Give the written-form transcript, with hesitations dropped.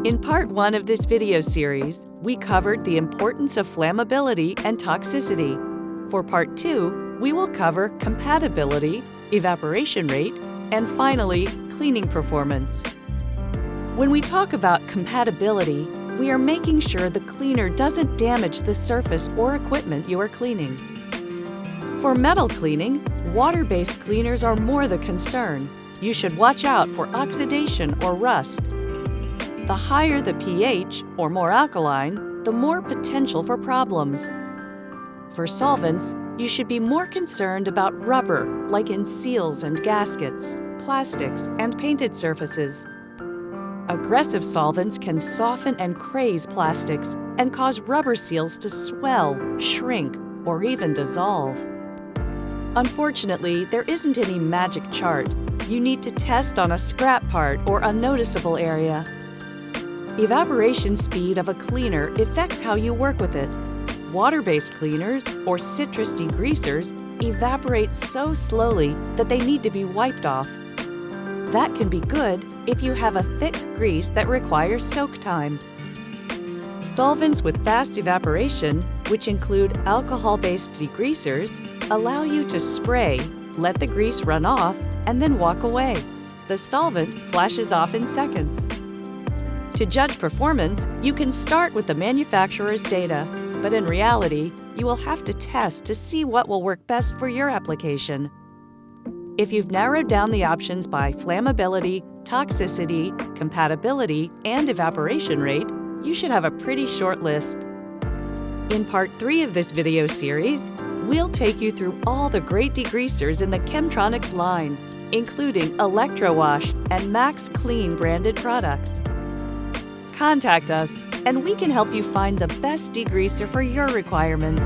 In part 1 of this video series, we covered the importance of flammability and toxicity. For part 2, we will cover compatibility, evaporation rate, and finally, cleaning performance. When we talk about compatibility, we are making sure the cleaner doesn't damage the surface or equipment you are cleaning. For metal cleaning, water-based cleaners are more the concern. You should watch out for oxidation or rust. The higher the pH, or more alkaline, the more potential for problems. For solvents, you should be more concerned about rubber, like in seals and gaskets, plastics, and painted surfaces. Aggressive solvents can soften and craze plastics and cause rubber seals to swell, shrink, or even dissolve. Unfortunately, there isn't any magic chart. You need to test on a scrap part or unnoticeable area. Evaporation speed of a cleaner affects how you work with it. Water-based cleaners, or citrus degreasers, evaporate so slowly that they need to be wiped off. That can be good if you have a thick grease that requires soak time. Solvents with fast evaporation, which include alcohol-based degreasers, allow you to spray, let the grease run off, and then walk away. The solvent flashes off in seconds. To judge performance, you can start with the manufacturer's data, but in reality, you will have to test to see what will work best for your application. If you've narrowed down the options by flammability, toxicity, compatibility, and evaporation rate, you should have a pretty short list. In part 3 of this video series, we'll take you through all the great degreasers in the Chemtronics line, including ElectroWash and Max Clean branded products. Contact us, and we can help you find the best degreaser for your requirements.